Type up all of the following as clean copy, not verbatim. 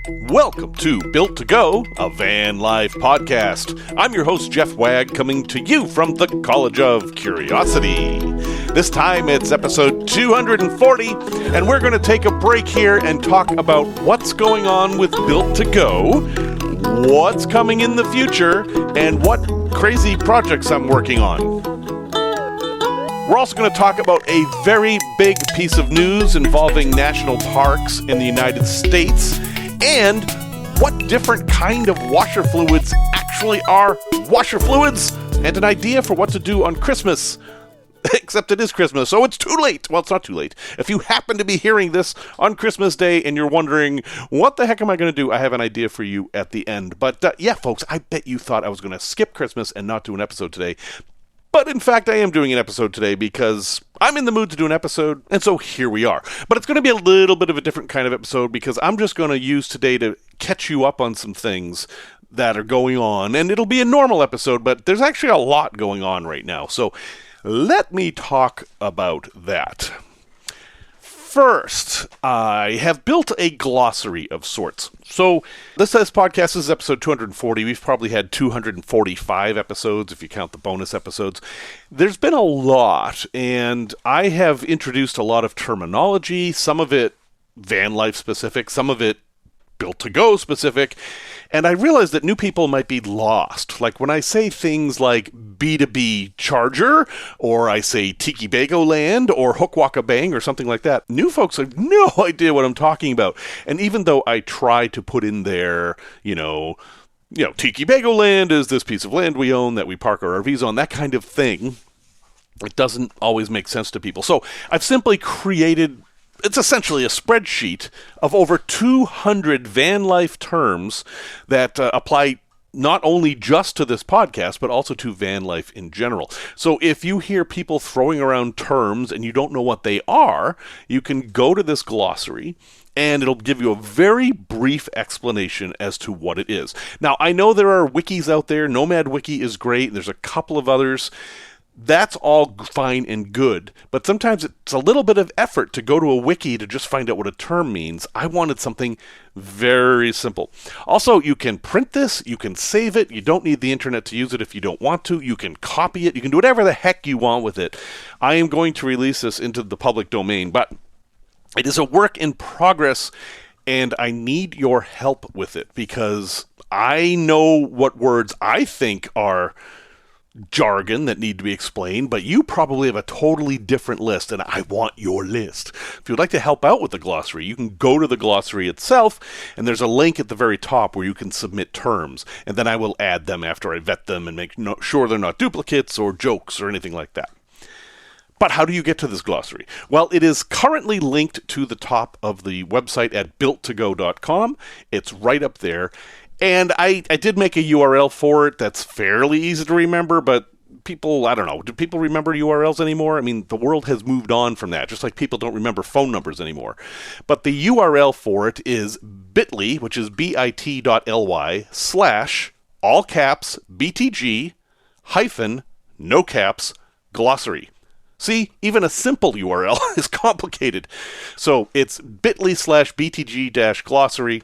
Welcome to Built to Go, a van life podcast. I'm your host, Jeff Wagg, coming to you from the College of Curiosity. This time it's episode 240, and we're going to take a break here and talk about what's going on with Built to Go, what's coming in the future, and what crazy projects I'm working on. We're also going to talk about a very big piece of news involving national parks in the United States, and what different kind of washer fluids actually are washer fluids, and an idea for what to do on Christmas. Except it is Christmas, so it's too late. Well, it's not too late. If you happen to be hearing this on Christmas Day and you're wondering, what the heck am I going to do? I have an idea for you at the end. But yeah, folks, I bet you thought I was going to skip Christmas and not do an episode today. But in fact, I am doing an episode today because I'm in the mood to do an episode, and so here we are. But it's going to be a little bit of a different kind of episode because I'm just going to use today to catch you up on some things that are going on. And it'll be a normal episode, but there's actually a lot going on right now. So let me talk about that. First, I have built a glossary of sorts. So this podcast is episode 240. We've probably had 245 episodes if you count the bonus episodes. There's been a lot, and I have introduced a lot of terminology, some of it van life specific, some of it Built to Go specific, and I realized that new people might be lost. Like when I say things like B2B charger, or I say Tiki Bago Land, or Hook Waka Bang, or something like that, new folks have no idea what I'm talking about. And even though I try to put in there, Tiki Bago Land is this piece of land we own that we park our RVs on, that kind of thing, it doesn't always make sense to people. So I've simply created, it's essentially a spreadsheet of over 200 van life terms that apply not only just to this podcast, but also to van life in general. So if you hear people throwing around terms and you don't know what they are, you can go to this glossary and it'll give you a very brief explanation as to what it is. Now, I know there are wikis out there. Nomad Wiki is great. There's a couple of others. That's all fine and good, but sometimes it's a little bit of effort to go to a wiki to just find out what a term means. I wanted something very simple. Also, you can print this, you can save it, you don't need the internet to use it if you don't want to, you can copy it, you can do whatever the heck you want with it. I am going to release this into the public domain, but it is a work in progress, and I need your help with it, because I know what words I think are jargon that need to be explained, but you probably have a totally different list, and I want your list. If you'd like to help out with the glossary, you can go to the glossary itself, and there's a link at the very top where you can submit terms, and then I will add them after I vet them and make sure they're not duplicates or jokes or anything like that. But how do you get to this glossary? Well, it is currently linked to the top of the website at builttogo.com. It's right up there. And I did make a URL for it that's fairly easy to remember, but people, I don't know, do people remember URLs anymore? I mean, the world has moved on from that, just like people don't remember phone numbers anymore. But the URL for it is bit.ly, which is bit.ly / all caps BTG - no caps glossary. See, even a simple URL is complicated. So it's bit.ly / BTG - glossary.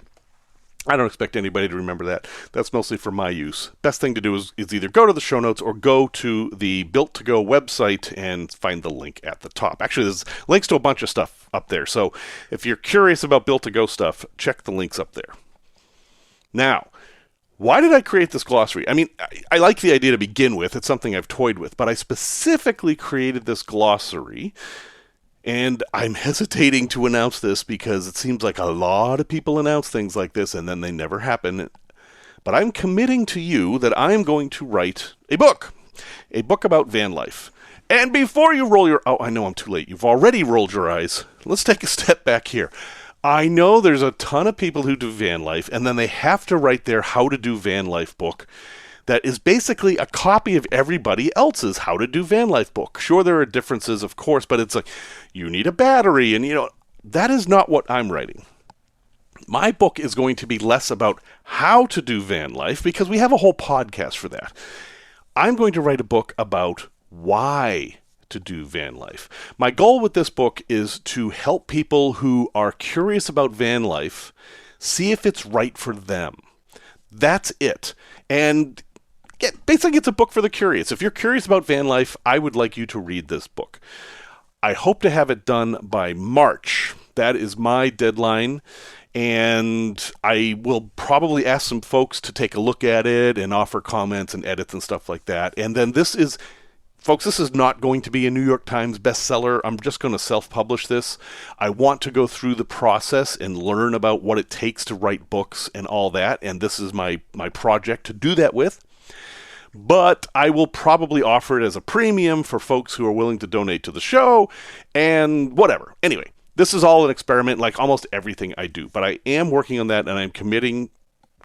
I don't expect anybody to remember that. That's mostly for my use. Best thing to do is either go to the show notes or go to the Built to Go website and find the link at the top. Actually, there's links to a bunch of stuff up there. So if you're curious about Built to Go stuff, check the links up there. Now, why did I create this glossary? I mean, I like the idea to begin with. It's something I've toyed with. But I specifically created this glossary, and I'm hesitating to announce this because it seems like a lot of people announce things like this and then they never happen. But I'm committing to you that I'm going to write a book about van life. And before you roll your... Oh, I know I'm too late. You've already rolled your eyes. Let's take a step back here. I know there's a ton of people who do van life, and then they have to write their How to Do Van Life book that is basically a copy of everybody else's How to Do Van Life book. Sure, there are differences, of course, but it's like, you need a battery, and that is not what I'm writing. My book is going to be less about how to do van life, because we have a whole podcast for that. I'm going to write a book about why to do van life. My goal with this book is to help people who are curious about van life See if it's right for them. That's it. And basically, it's a book for the curious. If you're curious about van life, I would like you to read this book. I hope to have it done by March. That is my deadline. And I will probably ask some folks to take a look at it and offer comments and edits and stuff like that. And then this is not going to be a New York Times bestseller. I'm just going to self-publish this. I want to go through the process and learn about what it takes to write books and all that. And this is my project to do that with. But I will probably offer it as a premium for folks who are willing to donate to the show and whatever. Anyway, this is all an experiment like almost everything I do. But I am working on that, and I'm committing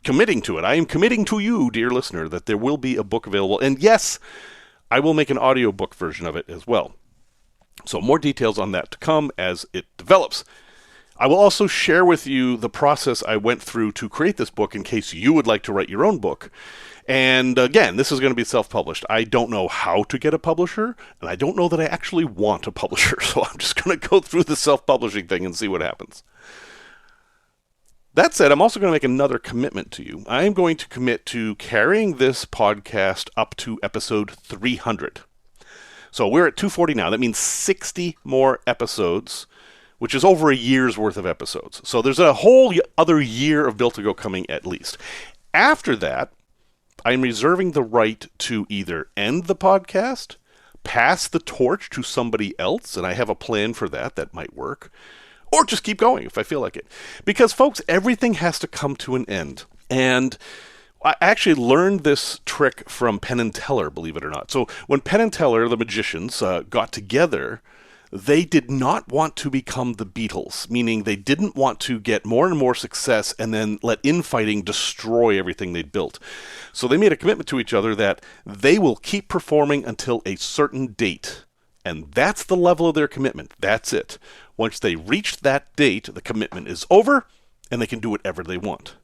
to it. I am committing to you, dear listener, that there will be a book available. And yes, I will make an audiobook version of it as well. So more details on that to come as it develops. I will also share with you the process I went through to create this book in case you would like to write your own book. And again, this is going to be self-published. I don't know how to get a publisher, and I don't know that I actually want a publisher, so I'm just going to go through the self-publishing thing and see what happens. That said, I'm also going to make another commitment to you. I am going to commit to carrying this podcast up to episode 300. So we're at 240 now. That means 60 more episodes, which is over a year's worth of episodes. So there's a whole other year of Built to Go coming at least. After that, I'm reserving the right to either end the podcast, pass the torch to somebody else, and I have a plan for that. That might work. Or just keep going if I feel like it. Because, folks, everything has to come to an end. And I actually learned this trick from Penn and Teller, believe it or not. So when Penn and Teller, the magicians, got together, they did not want to become the Beatles, meaning they didn't want to get more and more success and then let infighting destroy everything they'd built. So they made a commitment to each other that they will keep performing until a certain date. And that's the level of their commitment. That's it. Once they reach that date, the commitment is over, and they can do whatever they want.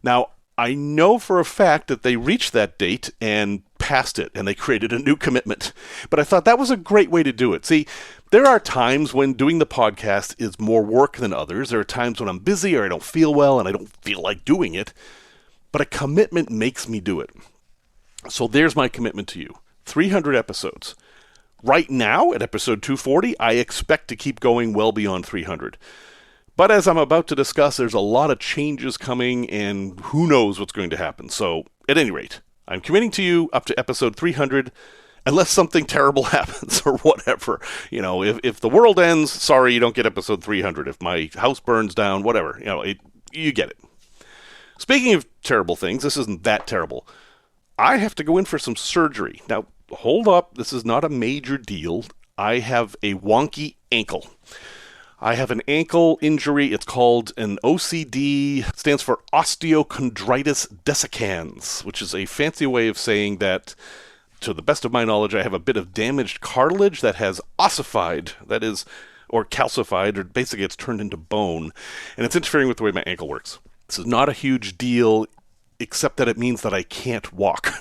Now, I know for a fact that they reached that date and passed it, and they created a new commitment. But I thought that was a great way to do it. See, there are times when doing the podcast is more work than others. There are times when I'm busy or I don't feel well and I don't feel like doing it. But a commitment makes me do it. So there's my commitment to you. 300 episodes. Right now, at episode 240, I expect to keep going well beyond 300. But as I'm about to discuss, there's a lot of changes coming, and who knows what's going to happen. So, at any rate, I'm committing to you up to episode 300, unless something terrible happens or whatever. You know, if the world ends, sorry, you don't get episode 300. If my house burns down, whatever, you get it. Speaking of terrible things, this isn't that terrible. I have to go in for some surgery. Now, hold up, this is not a major deal. I have a wonky ankle. I have an ankle injury. It's called an OCD. It stands for osteochondritis dissecans, which is a fancy way of saying that, to the best of my knowledge, I have a bit of damaged cartilage that has ossified, that is, or calcified, or basically it's turned into bone, and it's interfering with the way my ankle works. This is not a huge deal, except that it means that I can't walk.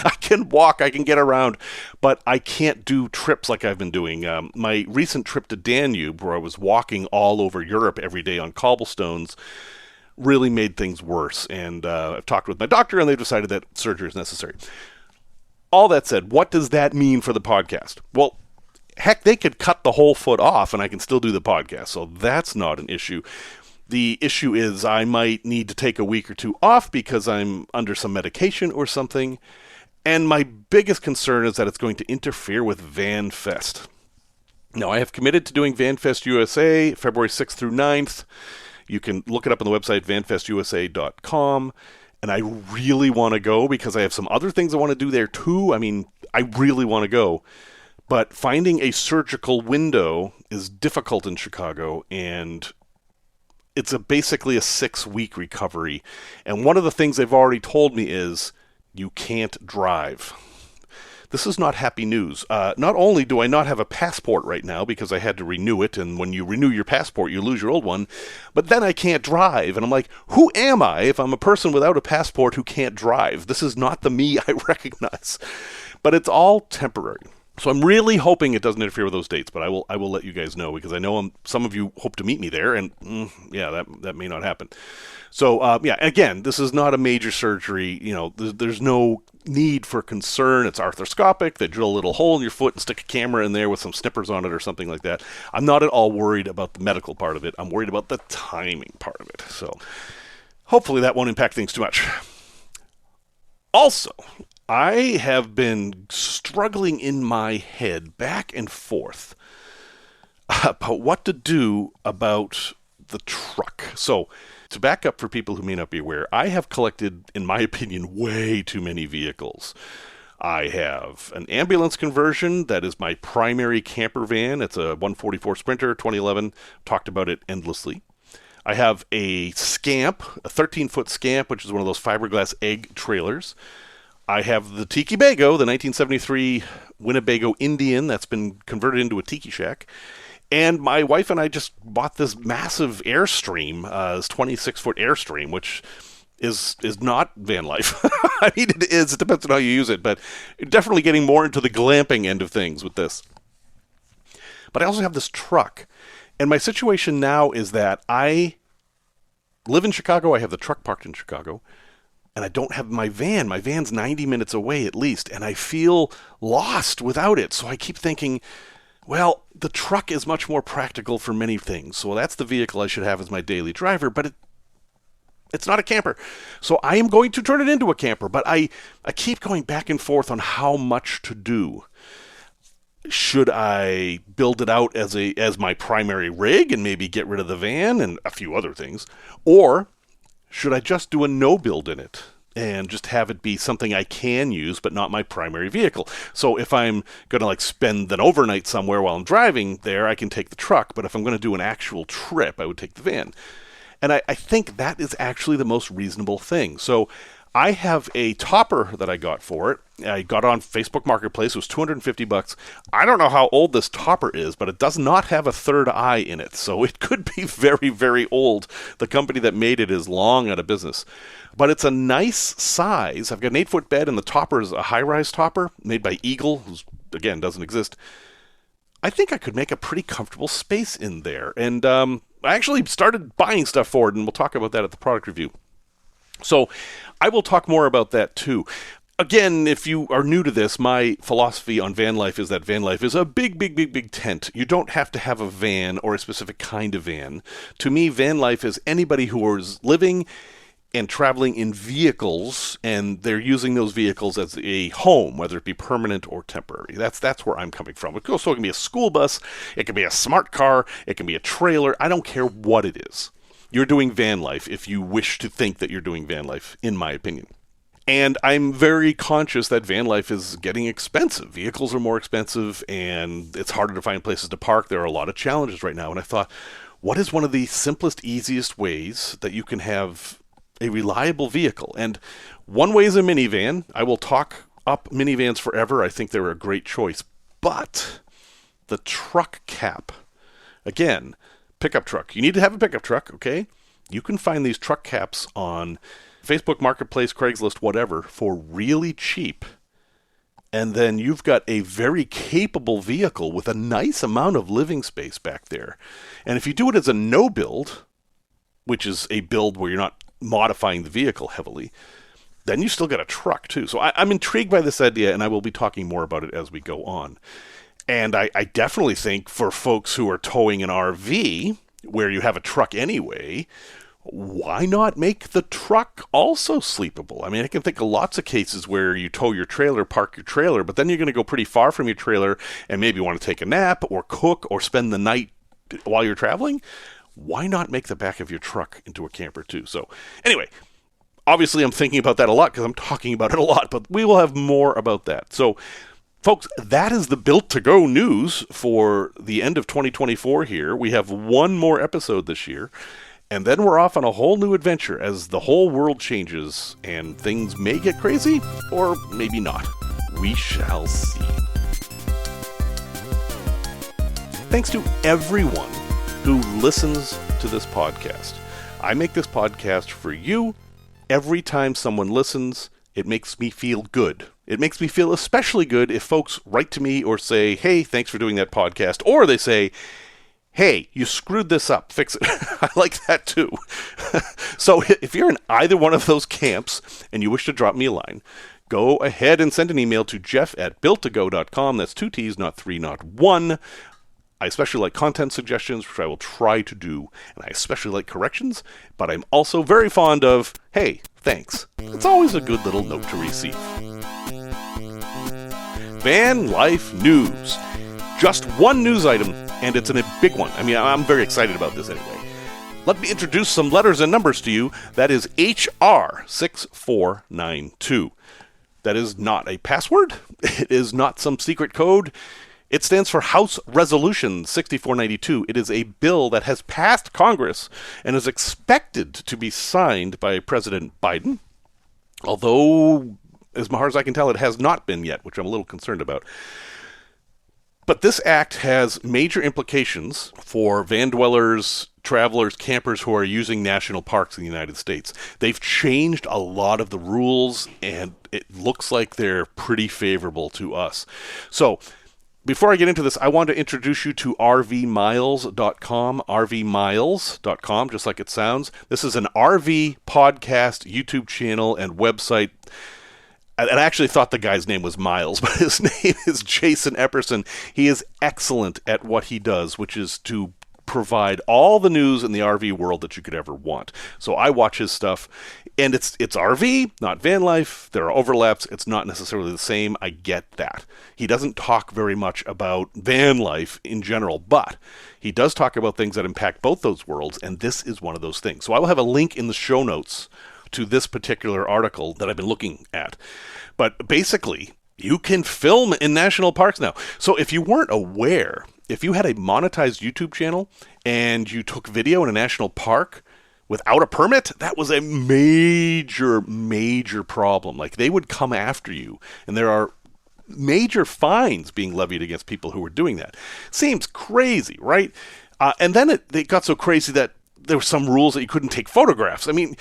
I can walk, I can get around, but I can't do trips like I've been doing. My recent trip to Danube, where I was walking all over Europe every day on cobblestones, really made things worse. And I've talked with my doctor, and they've decided that surgery is necessary. All that said, what does that mean for the podcast? Well, heck, they could cut the whole foot off, and I can still do the podcast, so that's not an issue. The issue is I might need to take a week or two off because I'm under some medication or something. And my biggest concern is that it's going to interfere with Van Fest. Now, I have committed to doing Van Fest USA, February 6th through 9th. You can look it up on the website, vanfestusa.com. And I really want to go because I have some other things I want to do there too. I mean, I really want to go. But finding a surgical window is difficult in Chicago, and it's basically a 6-week recovery. And one of the things they've already told me is you can't drive. This is not happy news. Not only do I not have a passport right now because I had to renew it, and when you renew your passport, you lose your old one, but then I can't drive. And I'm like, who am I if I'm a person without a passport who can't drive? This is not the me I recognize. But it's all temporary. So I'm really hoping it doesn't interfere with those dates, but I will let you guys know, because I know some of you hope to meet me there, and that may not happen. So again, this is not a major surgery. There's no need for concern. It's arthroscopic. They drill a little hole in your foot and stick a camera in there with some snippers on it or something like that. I'm not at all worried about the medical part of it. I'm worried about the timing part of it. So hopefully that won't impact things too much. Also, I have been struggling in my head back and forth about what to do about the truck. So, to back up for people who may not be aware, I have collected, in my opinion, way too many vehicles. I have an ambulance conversion that is my primary camper van. It's a 144 Sprinter 2011. Talked about it endlessly. I have a Scamp, a 13-foot Scamp, which is one of those fiberglass egg trailers. I have the Tiki Bago, the 1973 Winnebago Indian that's been converted into a tiki shack. And my wife and I just bought this massive Airstream, this 26-foot Airstream, which is not van life. I mean, it is. It depends on how you use it, but definitely getting more into the glamping end of things with this. But I also have this truck. And my situation now is that I live in Chicago. I have the truck parked in Chicago. And I don't have my van. My van's 90 minutes away at least, and I feel lost without it. So I keep thinking, well, the truck is much more practical for many things. So that's the vehicle I should have as my daily driver, but it's not a camper. So I am going to turn it into a camper, but I keep going back and forth on how much to do. Should I build it out as my primary rig and maybe get rid of the van and a few other things? Or should I just do a no-build in it and just have it be something I can use but not my primary vehicle? So if I'm going to spend an overnight somewhere while I'm driving there, I can take the truck. But if I'm going to do an actual trip, I would take the van. And I think that is actually the most reasonable thing. So I have a topper that I got for it. I got on Facebook Marketplace. It was $250. I don't know how old this topper is, but it does not have a third eye in it. So it could be very, very old. The company that made it is long out of business. But it's a nice size. I've got an 8-foot bed, and the topper is a high-rise topper made by Eagle, who, again, doesn't exist. I think I could make a pretty comfortable space in there. And I actually started buying stuff for it, and we'll talk about that at the product review. So I will talk more about that too. Again, if you are new to this, my philosophy on van life is that van life is a big, big, big, big tent. You don't have to have a van or a specific kind of van. To me, van life is anybody who is living and traveling in vehicles, and they're using those vehicles as a home, whether it be permanent or temporary. That's where I'm coming from. It can be a school bus, it can be a smart car, it can be a trailer. I don't care what it is. You're doing van life if you wish to think that you're doing van life, in my opinion. And I'm very conscious that van life is getting expensive. Vehicles are more expensive, and it's harder to find places to park. There are a lot of challenges right now. And I thought, what is one of the simplest, easiest ways that you can have a reliable vehicle? And one way is a minivan. I will talk up minivans forever. I think they're a great choice. But the truck cap, again, pickup truck. You need to have a pickup truck, okay? You can find these truck caps on Facebook Marketplace, Craigslist, whatever, for really cheap. And then you've got a very capable vehicle with a nice amount of living space back there. And if you do it as a no build, which is a build where you're not modifying the vehicle heavily, then you still got a truck too. So I'm intrigued by this idea, and I will be talking more about it as we go on. And I definitely think for folks who are towing an RV, where you have a truck anyway, why not make the truck also sleepable? I mean, I can think of lots of cases where you tow your trailer, park your trailer, but then you're going to go pretty far from your trailer and maybe want to take a nap or cook or spend the night while you're traveling. Why not make the back of your truck into a camper too? So anyway, obviously I'm thinking about that a lot because I'm talking about it a lot, but we will have more about that. So folks, that is the Built to Go news for the end of 2024 here. We have one more episode this year, and then we're off on a whole new adventure as the whole world changes, and things may get crazy, or maybe not. We shall see. Thanks to everyone who listens to this podcast. I make this podcast for you. Every time someone listens, it makes me feel good. It makes me feel especially good if folks write to me or say, hey, thanks for doing that podcast. Or they say, hey, you screwed this up, fix it. I like that too. So if you're in either one of those camps and you wish to drop me a line, go ahead and send an email to jeff@builttogo.com. That's 2 T's, not 3, not 1. I especially like content suggestions, which I will try to do, and I especially like corrections, but I'm also very fond of, hey, thanks. It's always a good little note to receive. Van Life News. Just one news item, and it's a big one. I mean, I'm very excited about this anyway. Let me introduce some letters and numbers to you. That is HR 6492. That is not a password. It is not some secret code. It stands for House Resolution 6492. It is a bill that has passed Congress and is expected to be signed by President Biden, although, as far as I can tell, it has not been yet, which I'm a little concerned about. But this act has major implications for van dwellers, travelers, campers who are using national parks in the United States. They've changed a lot of the rules, and it looks like they're pretty favorable to us. So, before I get into this, I want to introduce you to rvmiles.com, rvmiles.com, just like it sounds. This is an RV podcast YouTube channel and website. I actually thought the guy's name was Miles, but his name is Jason Epperson. He is excellent at what he does, which is to provide all the news in the RV world that you could ever want. So I watch his stuff, and it's RV, not van life. There are overlaps. It's not necessarily the same. I get that. He doesn't talk very much about van life in general, but he does talk about things that impact both those worlds, and this is one of those things. So I will have a link in the show notes to this particular article that I've been looking at. But basically, you can film in national parks now. So if you weren't aware, if you had a monetized YouTube channel and you took video in a national park without a permit, that was a major, major problem. Like, they would come after you, and there are major fines being levied against people who were doing that. Seems crazy, right? And then it got so crazy that there were some rules that you couldn't take photographs. I mean,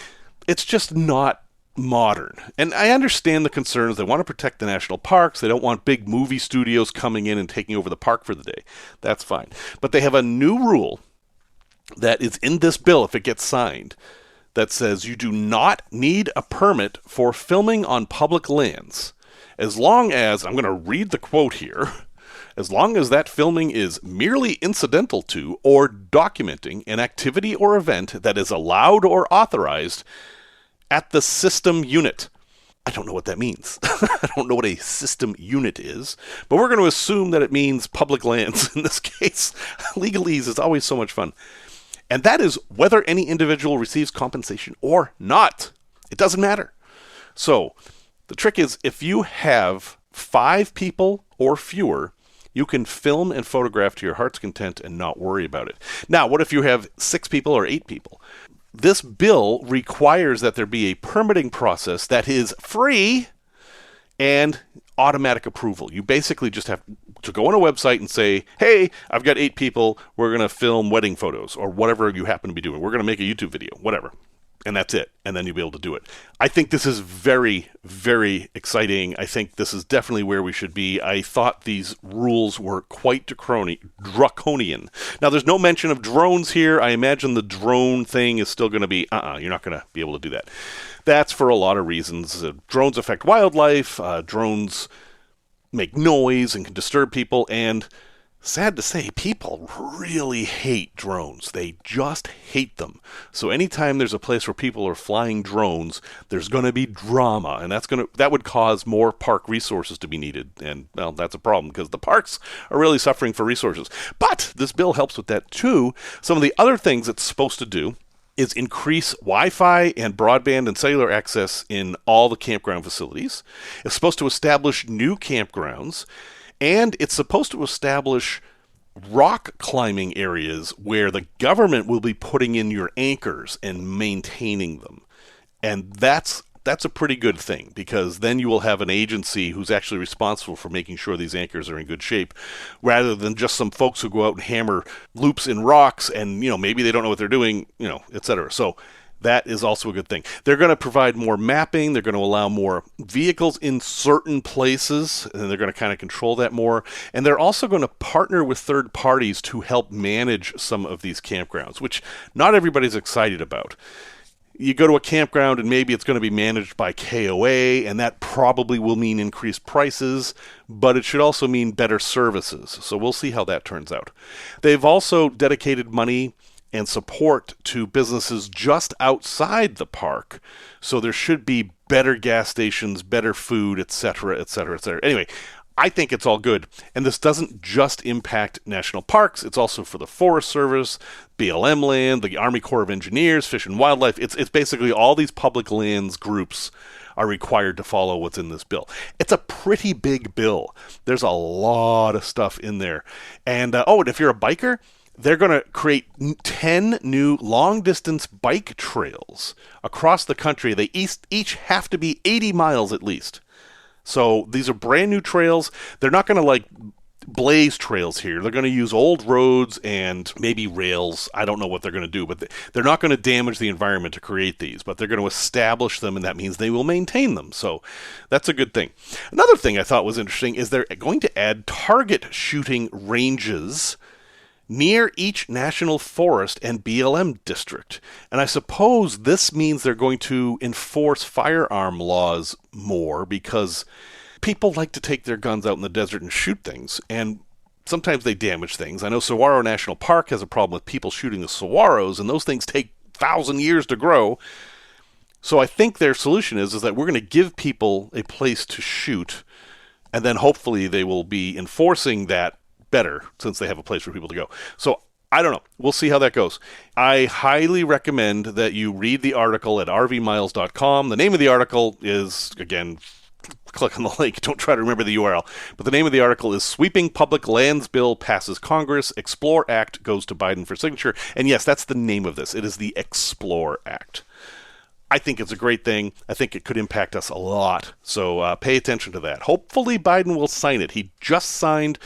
it's just not modern. And I understand the concerns. They want to protect the national parks. They don't want big movie studios coming in and taking over the park for the day. That's fine. But they have a new rule that is in this bill, if it gets signed, that says you do not need a permit for filming on public lands, as long as, I'm going to read the quote here, as long as that filming is merely incidental to or documenting an activity or event that is allowed or authorized at the system unit. I don't know what that means. I don't know what a system unit is, but we're going to assume that it means public lands in this case. Legalese is always so much fun. And that is whether any individual receives compensation or not. It doesn't matter. So the trick is, if you have 5 people or fewer, you can film and photograph to your heart's content and not worry about it. Now, what if you have 6 people or 8 people? This bill requires that there be a permitting process that is free and automatic approval. You basically just have to go on a website and say, hey, I've got 8 people, we're going to film wedding photos, or whatever you happen to be doing. We're going to make a YouTube video, whatever. And that's it. And then you'll be able to do it. I think this is very, very exciting. I think this is definitely where we should be. I thought these rules were quite draconian. Now, there's no mention of drones here. I imagine the drone thing is still going to be, you're not going to be able to do that. That's for a lot of reasons. Drones affect wildlife. Drones make noise and can disturb people. And sad to say, people really hate drones. They just hate them. So anytime there's a place where people are flying drones, there's going to be drama, and that would cause more park resources to be needed. And, well, that's a problem because the parks are really suffering for resources. But this bill helps with that too. Some of the other things it's supposed to do is increase Wi-Fi and broadband and cellular access in all the campground facilities. It's supposed to establish new campgrounds. And it's supposed to establish rock climbing areas where the government will be putting in your anchors and maintaining them. And that's a pretty good thing, because then you will have an agency who's actually responsible for making sure these anchors are in good shape, rather than just some folks who go out and hammer loops in rocks and, maybe they don't know what they're doing, etc. So That is also a good thing. They're going to provide more mapping. They're going to allow more vehicles in certain places, and they're going to kind of control that more. And they're also going to partner with third parties to help manage some of these campgrounds, which not everybody's excited about. You go to a campground and maybe it's going to be managed by KOA, and that probably will mean increased prices, but it should also mean better services. So we'll see how that turns out. They've also dedicated money and support to businesses just outside the park. So there should be better gas stations, better food, etc., etc., etc. Anyway, I think it's all good. And this doesn't just impact national parks. It's also for the Forest Service, BLM land, the Army Corps of Engineers, Fish and Wildlife. It's basically all these public lands groups are required to follow what's in this bill. It's a pretty big bill. There's a lot of stuff in there. And, and if you're a biker, they're going to create 10 new long-distance bike trails across the country. They each have to be 80 miles at least. So these are brand new trails. They're not going to blaze trails here. They're going to use old roads and maybe rails. I don't know what they're going to do, but they're not going to damage the environment to create these, but they're going to establish them, and that means they will maintain them. So that's a good thing. Another thing I thought was interesting is they're going to add target shooting ranges near each national forest and BLM district. And I suppose this means they're going to enforce firearm laws more, because people like to take their guns out in the desert and shoot things, and sometimes they damage things. I know Saguaro National Park has a problem with people shooting the saguaros, and those things take 1,000 years to grow. So I think their solution is that we're going to give people a place to shoot, and then hopefully they will be enforcing that better since they have a place for people to go. So I don't know. We'll see how that goes. I highly recommend that you read the article at rvmiles.com. The name of the article is, again, click on the link. Don't try to remember the URL. But the name of the article is Sweeping Public Lands Bill Passes Congress. Explore Act Goes to Biden for Signature. And yes, that's the name of this. It is the Explore Act. I think it's a great thing. I think it could impact us a lot. So pay attention to that. Hopefully Biden will sign it. He just signed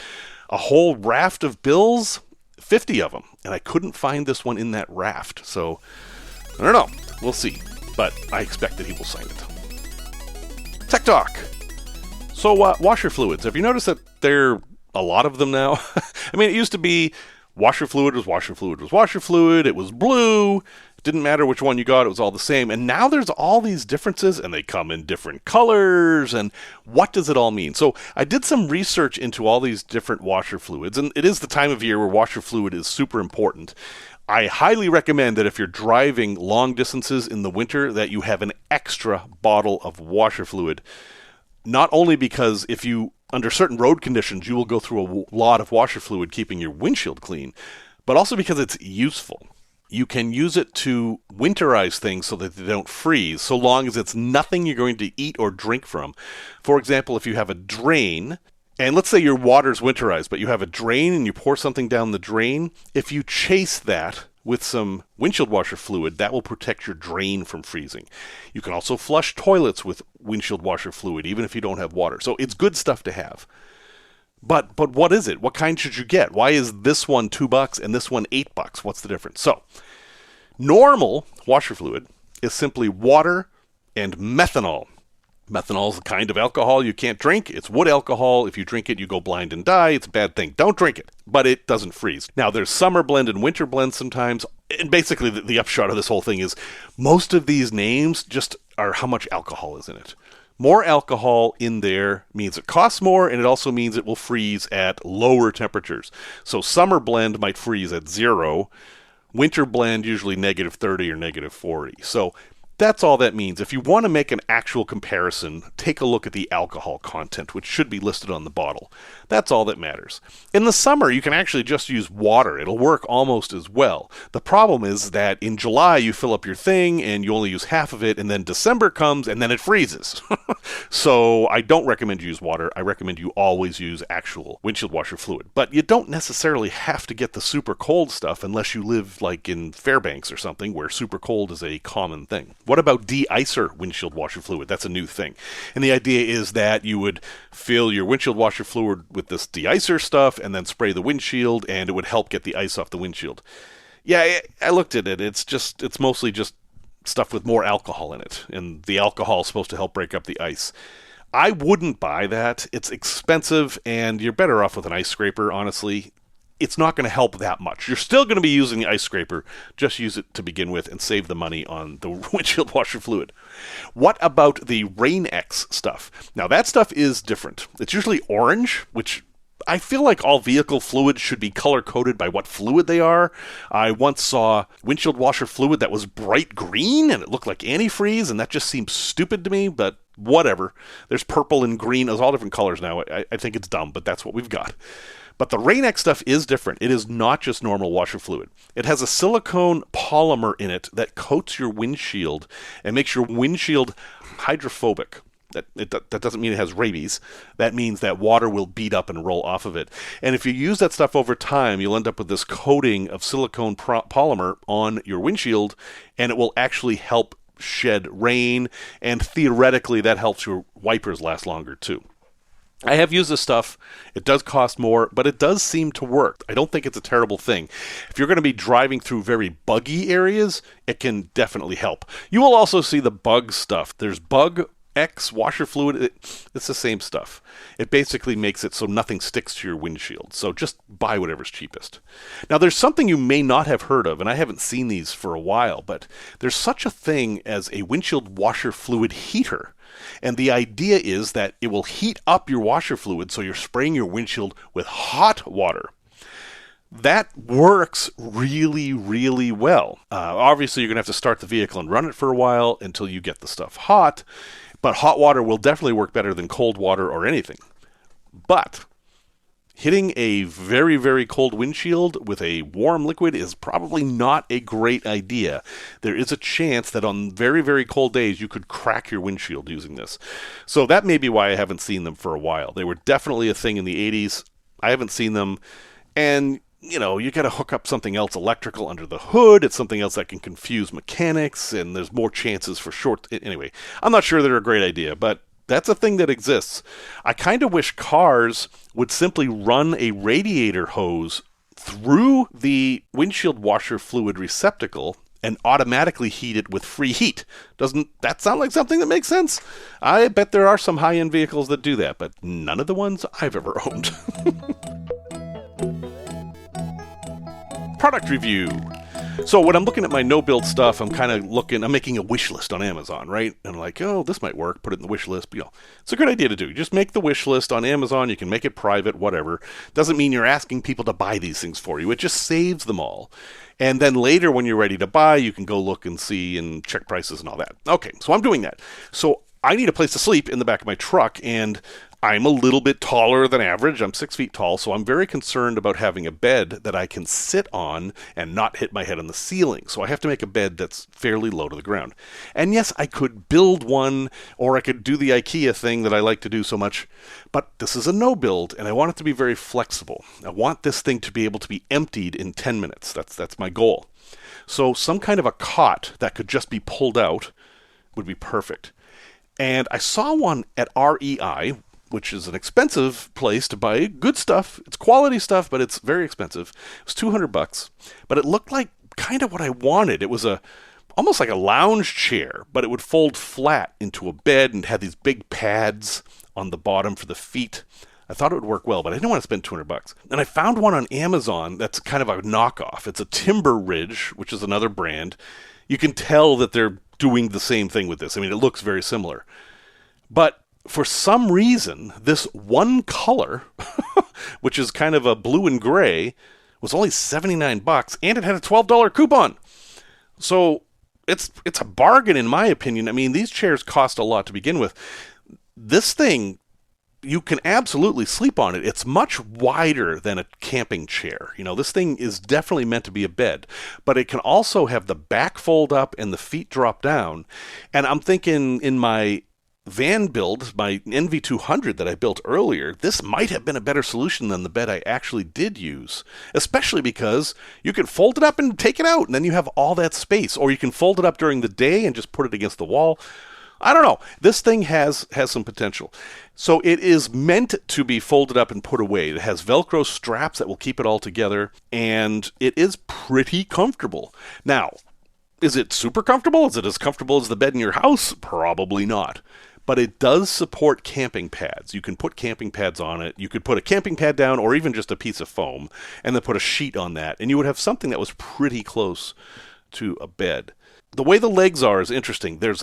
a whole raft of bills, 50 of them, and I couldn't find this one in that raft. So, I don't know. We'll see. But I expect that he will sign it. Tech Talk. So, washer fluids. Have you noticed that there are a lot of them now? I mean, it used to be washer fluid was washer fluid was washer fluid. It was blue. Didn't matter which one you got, it was all the same. And now there's all these differences, and they come in different colors, and what does it all mean? So I did some research into all these different washer fluids, and it is the time of year where washer fluid is super important. I highly recommend that if you're driving long distances in the winter, that you have an extra bottle of washer fluid. Not only because if you, under certain road conditions, you will go through a lot of washer fluid keeping your windshield clean, but also because it's useful. You can use it to winterize things so that they don't freeze, so long as it's nothing you're going to eat or drink from. For example, if you have a drain, and let's say your water's winterized, but you have a drain and you pour something down the drain, if you chase that with some windshield washer fluid, that will protect your drain from freezing. You can also flush toilets with windshield washer fluid, even if you don't have water. So it's good stuff to have. But what is it? What kind should you get? Why is this one $2 and this one $8? What's the difference? So, normal washer fluid is simply water and methanol. Methanol is the kind of alcohol you can't drink. It's wood alcohol. If you drink it, you go blind and die. It's a bad thing. Don't drink it. But it doesn't freeze. Now, there's summer blend and winter blend sometimes. And basically, the upshot of this whole thing is most of these names just are how much alcohol is in it. More alcohol in there means it costs more, and it also means it will freeze at lower temperatures. So summer blend might freeze at 0. Winter blend usually -30 or -40. So that's all that means. If you want to make an actual comparison, take a look at the alcohol content, which should be listed on the bottle. That's all that matters. In the summer, you can actually just use water. It'll work almost as well. The problem is that in July, you fill up your thing, and you only use half of it, and then December comes, and then it freezes. So I don't recommend you use water. I recommend you always use actual windshield washer fluid. But you don't necessarily have to get the super cold stuff unless you live like in Fairbanks or something, where super cold is a common thing. What about de-icer windshield washer fluid? That's a new thing. And the idea is that you would fill your windshield washer fluid with this de-icer stuff and then spray the windshield, and it would help get the ice off the windshield. Yeah, I looked at it. It's mostly just stuff with more alcohol in it, and the alcohol is supposed to help break up the ice. I wouldn't buy that. It's expensive, and you're better off with an ice scraper, honestly. It's not going to help that much. You're still going to be using the ice scraper. Just use it to begin with and save the money on the windshield washer fluid. What about the Rain-X stuff? Now, that stuff is different. It's usually orange, which I feel like all vehicle fluids should be color-coded by what fluid they are. I once saw windshield washer fluid that was bright green, and it looked like antifreeze, and that just seems stupid to me, but whatever. There's purple and green. There's all different colors now. I think it's dumb, but that's what we've got. But the Rain-X stuff is different. It is not just normal washer fluid. It has a silicone polymer in it that coats your windshield and makes your windshield hydrophobic. That doesn't mean it has rabies. That means that water will beat up and roll off of it. And if you use that stuff over time, you'll end up with this coating of silicone polymer on your windshield, and it will actually help shed rain, and theoretically that helps your wipers last longer too. I have used this stuff. It does cost more, but it does seem to work. I don't think it's a terrible thing. If you're going to be driving through very buggy areas, it can definitely help. You will also see the bug stuff. There's Bug X washer fluid. It's the same stuff. It basically makes it so nothing sticks to your windshield. So just buy whatever's cheapest. Now, there's something you may not have heard of, and I haven't seen these for a while, but there's such a thing as a windshield washer fluid heater. And the idea is that it will heat up your washer fluid, so you're spraying your windshield with hot water. That works really, really well. Obviously, you're going to have to start the vehicle and run it for a while until you get the stuff hot. But hot water will definitely work better than cold water or anything. But hitting a very, very cold windshield with a warm liquid is probably not a great idea. There is a chance that on very, very cold days you could crack your windshield using this. So that may be why I haven't seen them for a while. They were definitely a thing in the 80s. I haven't seen them. And, you know, you got to hook up something else electrical under the hood. It's something else that can confuse mechanics, and there's more chances for short... Anyway, I'm not sure they're a great idea, but that's a thing that exists. I kind of wish cars would simply run a radiator hose through the windshield washer fluid receptacle and automatically heat it with free heat. Doesn't that sound like something that makes sense? I bet there are some high-end vehicles that do that, but none of the ones I've ever owned. Product review. So when I'm looking at my no-build stuff, I'm making a wish list on Amazon, right? And I'm like, oh, this might work, put it in the wish list. But, it's a good idea to do. You just make the wish list on Amazon. You can make it private, whatever. Doesn't mean you're asking people to buy these things for you. It just saves them all. And then later when you're ready to buy, you can go look and see and check prices and all that. Okay, so I'm doing that. So I need a place to sleep in the back of my truck, and I'm a little bit taller than average. I'm 6 feet tall, so I'm very concerned about having a bed that I can sit on and not hit my head on the ceiling. So I have to make a bed that's fairly low to the ground. And yes, I could build one, or I could do the IKEA thing that I like to do so much, but this is a no-build, and I want it to be very flexible. I want this thing to be able to be emptied in 10 minutes. That's my goal. So some kind of a cot that could just be pulled out would be perfect. And I saw one at REI, which is an expensive place to buy good stuff. It's quality stuff, but it's very expensive. It was $200, but it looked like kind of what I wanted. It was almost like a lounge chair, but it would fold flat into a bed and had these big pads on the bottom for the feet. I thought it would work well, but I didn't want to spend $200. And I found one on Amazon that's kind of a knockoff. It's a Timber Ridge, which is another brand. You can tell that they're doing the same thing with this. I mean, it looks very similar. But for some reason, this one color, which is kind of a blue and gray, was only $79, and it had a $12 coupon. So it's a bargain in my opinion. I mean, these chairs cost a lot to begin with. This thing, you can absolutely sleep on it. It's much wider than a camping chair. This thing is definitely meant to be a bed, but it can also have the back fold up and the feet drop down. And I'm thinking in my van build, my NV200 that I built earlier, this might have been a better solution than the bed I actually did use, especially because you can fold it up and take it out, and then you have all that space, or you can fold it up during the day and just put it against the wall. I don't know. This thing has some potential. So it is meant to be folded up and put away. It has Velcro straps that will keep it all together, and it is pretty comfortable. Now, Is it super comfortable? Is it as comfortable as the bed in your house? Probably not. But it does support camping pads. You can put camping pads on it. You could put a camping pad down or even just a piece of foam and then put a sheet on that. And you would have something that was pretty close to a bed. The way the legs are is interesting. There's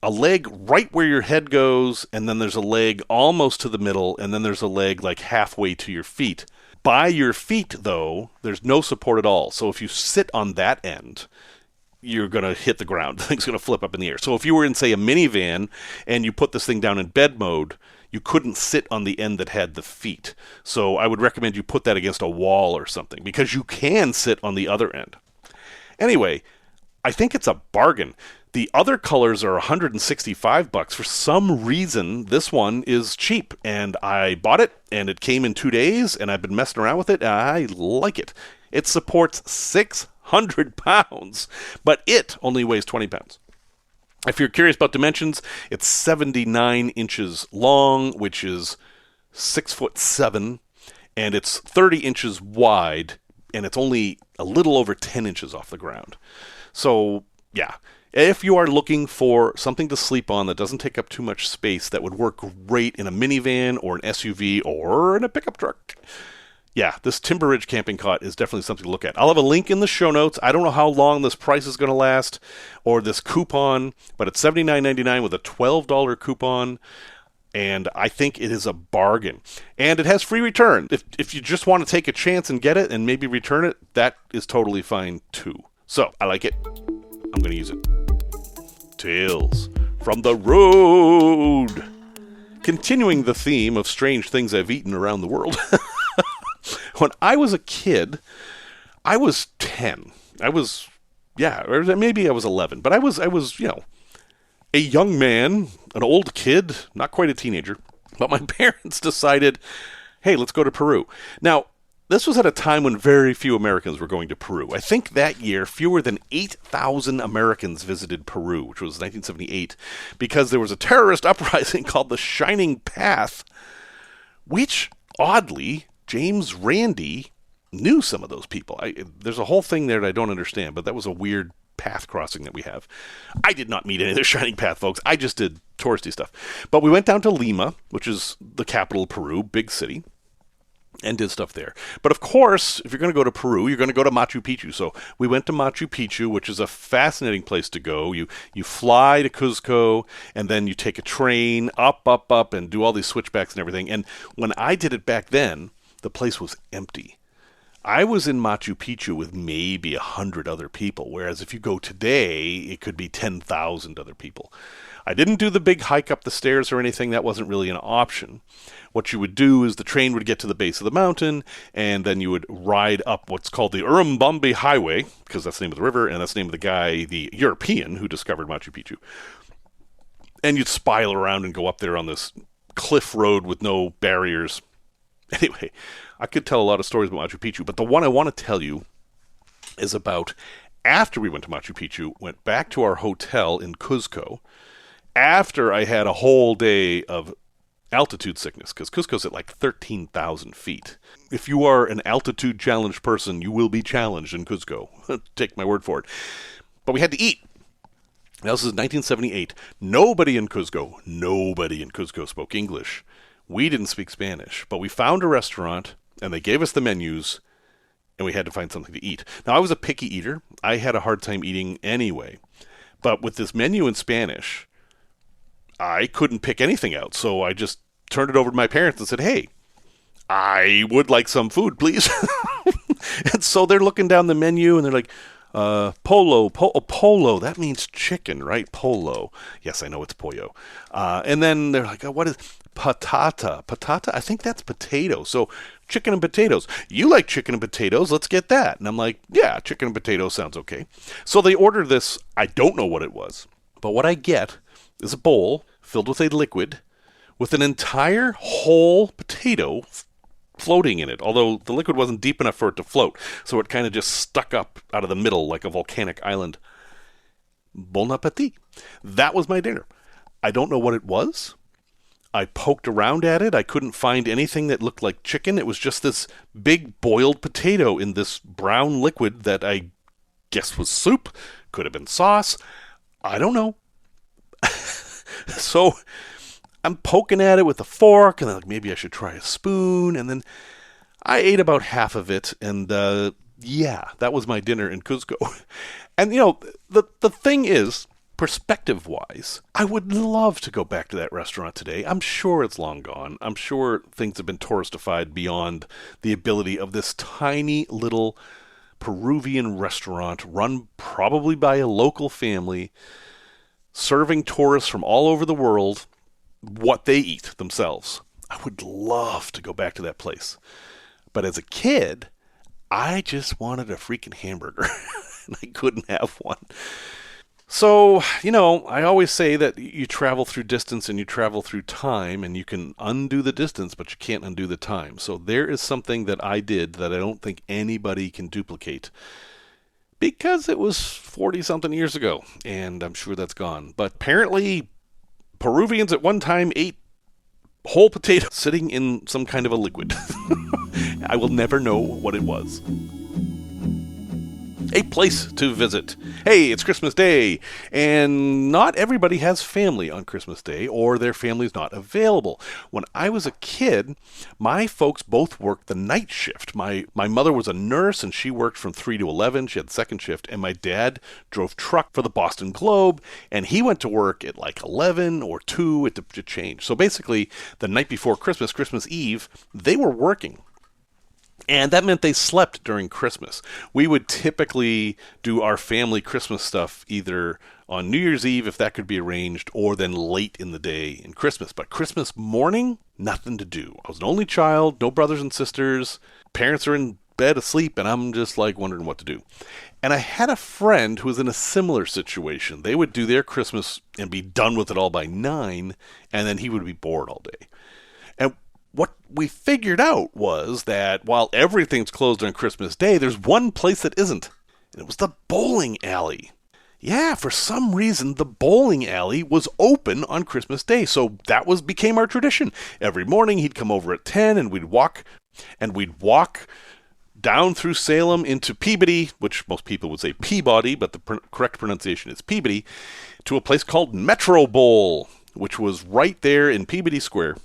a leg right where your head goes, and then there's a leg almost to the middle, and then there's a leg like halfway to your feet. By your feet, though, there's no support at all. So if you sit on that end, you're going to hit the ground. The thing's going to flip up in the air. So if you were in, say, a minivan and you put this thing down in bed mode, you couldn't sit on the end that had the feet. So I would recommend you put that against a wall or something, because you can sit on the other end. Anyway, I think it's a bargain. The other colors are $165. For some reason, this one is cheap, and I bought it, and it came in 2 days, and I've been messing around with it, and I like it. It supports 600 pounds, but it only weighs 20 pounds. If you're curious about dimensions, it's 79 inches long, which is 6'7", and it's 30 inches wide, and it's only a little over 10 inches off the ground. So, yeah. If you are looking for something to sleep on that doesn't take up too much space, that would work great in a minivan or an SUV or in a pickup truck, yeah, this Timber Ridge camping cot is definitely something to look at. I'll have a link in the show notes. I don't know how long this price is going to last, or this coupon, but it's $79.99 with a $12 coupon, and I think it is a bargain. And it has free return. If you just want to take a chance and get it and maybe return it, that is totally fine too. So, I like it. I'm going to use it. Tales from the road. Continuing the theme of strange things I've eaten around the world. When I was a kid, I was 10. Or maybe I was 11, but I was, a young man, an old kid, not quite a teenager. But my parents decided, hey, let's go to Peru. Now, this was at a time when very few Americans were going to Peru. I think that year, fewer than 8,000 Americans visited Peru, which was 1978, because there was a terrorist uprising called the Shining Path, which, oddly, James Randi knew some of those people. There's a whole thing there that I don't understand, but that was a weird path crossing that we have. I did not meet any of the Shining Path folks. I just did touristy stuff. But we went down to Lima, which is the capital of Peru, big city, and did stuff there. But of course, if you're going to go to Peru, you're going to go to Machu Picchu. So we went to Machu Picchu, which is a fascinating place to go. You fly to Cuzco, and then you take a train up, and do all these switchbacks and everything. And when I did it back then, the place was empty. I was in Machu Picchu with maybe 100 other people, whereas if you go today, it could be 10,000 other people. I didn't do the big hike up the stairs or anything. That wasn't really an option. What you would do is the train would get to the base of the mountain, and then you would ride up what's called the Urubambi Highway, because that's the name of the river, and that's the name of the guy, the European, who discovered Machu Picchu. And you'd spiral around and go up there on this cliff road with no barriers. Anyway, I could tell a lot of stories about Machu Picchu, but the one I want to tell you is about after we went to Machu Picchu, went back to our hotel in Cuzco, after I had a whole day of altitude sickness, because Cuzco's at like 13,000 feet. If you are an altitude challenged person, you will be challenged in Cuzco. Take my word for it. But we had to eat. Now, this is 1978. Nobody in Cuzco spoke English. We didn't speak Spanish, but we found a restaurant, and they gave us the menus, and we had to find something to eat. Now, I was a picky eater. I had a hard time eating anyway. But with this menu in Spanish, I couldn't pick anything out, so I just turned it over to my parents and said, hey, I would like some food, please. And so they're looking down the menu, and they're like, polo, that means chicken, right? Polo. Yes, I know it's pollo. And then they're like, what is patata? Patata? I think that's potato. So chicken and potatoes. You like chicken and potatoes, let's get that. And I'm like, yeah, chicken and potatoes sounds okay. So they ordered this, I don't know what it was, but what I get is a bowl filled with a liquid with an entire whole potato floating in it, although the liquid wasn't deep enough for it to float, so it kind of just stuck up out of the middle like a volcanic island. Bon appetit. That was my dinner. I don't know what it was. I poked around at it. I couldn't find anything that looked like chicken. It was just this big boiled potato in this brown liquid that I guess was soup, could have been sauce. I don't know. So I'm poking at it with a fork, and I'm like, maybe I should try a spoon. And then I ate about half of it, and yeah, that was my dinner in Cuzco. And, the thing is, perspective-wise, I would love to go back to that restaurant today. I'm sure it's long gone. I'm sure things have been touristified beyond the ability of this tiny little Peruvian restaurant run probably by a local family, serving tourists from all over the world what they eat themselves. I would love to go back to that place. But as a kid, I just wanted a freaking hamburger, and I couldn't have one. So, I always say that you travel through distance and you travel through time, and you can undo the distance, but you can't undo the time. So there is something that I did that I don't think anybody can duplicate, because it was 40-something years ago, and I'm sure that's gone. But apparently, Peruvians at one time ate whole potatoes sitting in some kind of a liquid. I will never know what it was. A place to visit. Hey, it's Christmas Day, and not everybody has family on Christmas Day, or their family's not available. When I was a kid, my folks both worked the night shift. My mother was a nurse, and she worked from 3 to 11. She had second shift, and my dad drove truck for the Boston Globe, and he went to work at like 11 or 2 to change. So basically, the night before Christmas, Christmas Eve, they were working. And that meant they slept during Christmas. We would typically do our family Christmas stuff either on New Year's Eve, if that could be arranged, or then late in the day in Christmas. But Christmas morning, nothing to do. I was an only child, no brothers and sisters. Parents are in bed asleep, and I'm just like wondering what to do. And I had a friend who was in a similar situation. They would do their Christmas and be done with it all by 9, and then he would be bored all day. And what we figured out was that while everything's closed on Christmas Day, there's one place that isn't, and it was the bowling alley. Yeah, for some reason, the bowling alley was open on Christmas Day, so that became our tradition. Every morning, he'd come over at 10, and we'd walk down through Salem into Peabody, which most people would say Peabody, but the correct pronunciation is Peabody, to a place called Metro Bowl, which was right there in Peabody Square.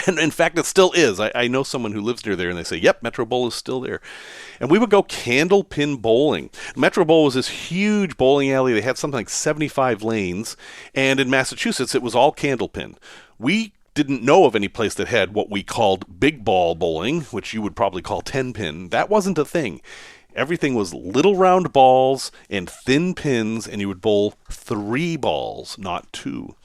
And in fact, it still is. I know someone who lives near there, and they say, yep, Metro Bowl is still there. And we would go candlepin bowling. Metro Bowl was this huge bowling alley. They had something like 75 lanes. And in Massachusetts, it was all candlepin. We didn't know of any place that had what we called big ball bowling, which you would probably call 10-pin. That wasn't a thing. Everything was little round balls and thin pins, and you would bowl 3 balls, not 2.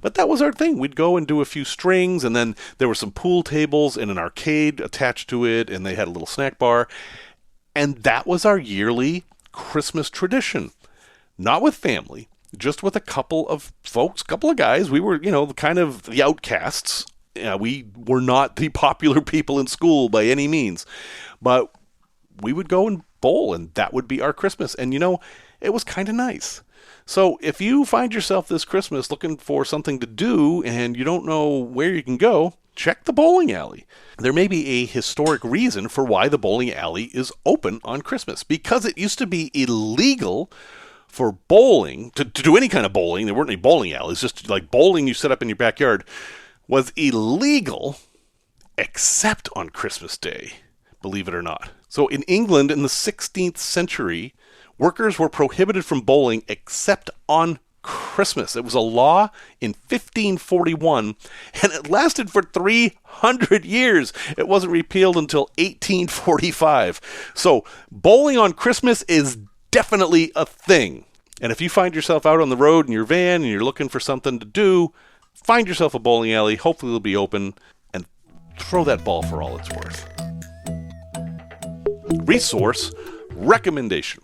But that was our thing. We'd go and do a few strings, and then there were some pool tables and an arcade attached to it, and they had a little snack bar. And that was our yearly Christmas tradition. Not with family, just with a couple of folks, couple of guys. We were, kind of the outcasts. We were not the popular people in school by any means. But we would go and bowl, and that would be our Christmas. And, it was kind of nice. So if you find yourself this Christmas looking for something to do and you don't know where you can go, check the bowling alley. There may be a historic reason for why the bowling alley is open on Christmas, because it used to be illegal for bowling, to do any kind of bowling. There weren't any bowling alleys, just like bowling you set up in your backyard was illegal except on Christmas Day, believe it or not. So in England in the 16th century, workers were prohibited from bowling except on Christmas. It was a law in 1541, and it lasted for 300 years. It wasn't repealed until 1845. So bowling on Christmas is definitely a thing. And if you find yourself out on the road in your van and you're looking for something to do, find yourself a bowling alley. Hopefully it'll be open, and throw that ball for all it's worth. Resource recommendation.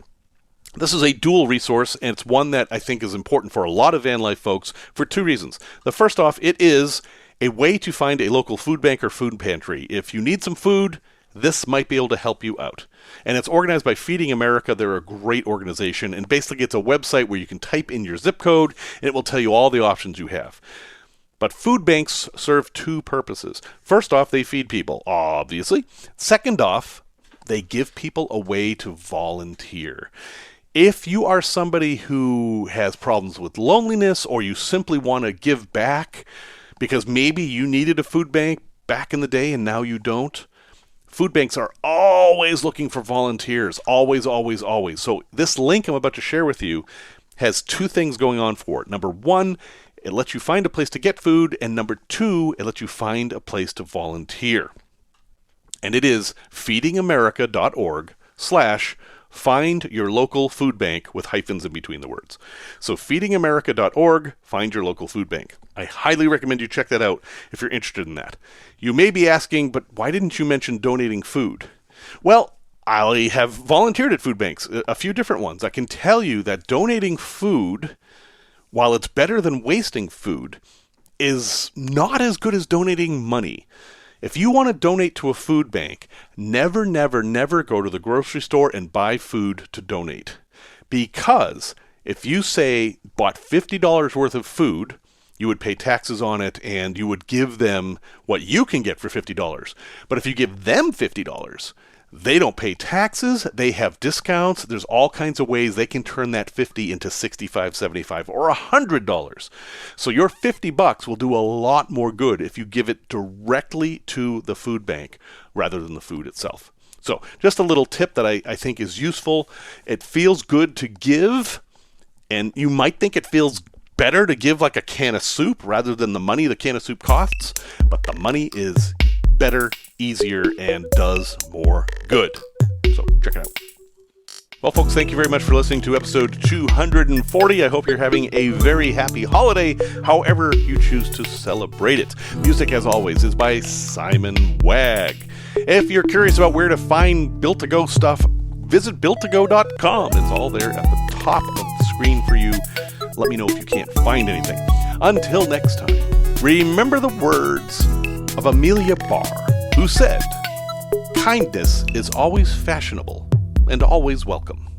This is a dual resource, and it's one that I think is important for a lot of van life folks for 2 reasons. The first off, it is a way to find a local food bank or food pantry. If you need some food, this might be able to help you out. And it's organized by Feeding America. They're a great organization, and basically it's a website where you can type in your zip code, and it will tell you all the options you have. But food banks serve 2 purposes. First off, they feed people, obviously. Second off, they give people a way to volunteer. If you are somebody who has problems with loneliness, or you simply want to give back because maybe you needed a food bank back in the day and now you don't, food banks are always looking for volunteers. Always, always, always. So this link I'm about to share with you has two things going on for it. Number one, it lets you find a place to get food. And number two, it lets you find a place to volunteer. And it is feedingamerica.org/find your local food bank with hyphens in between the words. So feedingamerica.org, find your local food bank. I highly recommend you check that out if you're interested in that. You may be asking, but why didn't you mention donating food? Well, I have volunteered at food banks, a few different ones. I can tell you that donating food, while it's better than wasting food, is not as good as donating money. If you want to donate to a food bank, never, never, never go to the grocery store and buy food to donate. Because if you, say, bought $50 worth of food, you would pay taxes on it and you would give them what you can get for $50. But if you give them $50, they don't pay taxes, they have discounts, there's all kinds of ways they can turn that $50 into $65, $75, or $100. So your $50 will do a lot more good if you give it directly to the food bank rather than the food itself. So just a little tip that I think is useful. It feels good to give, and you might think it feels better to give like a can of soup rather than the money the can of soup costs, but the money is better, easier, and does more good. So check it out. Well, folks, thank you very much for listening to episode 240. I hope you're having a very happy holiday, however you choose to celebrate it. Music, as always, is by Simon Wagg. If you're curious about where to find Built-to-Go stuff, visit builttogo.com. It's all there at the top of the screen for you. Let me know if you can't find anything. Until next time, remember the words of Amelia Barr, who said, "Kindness is always fashionable and always welcome."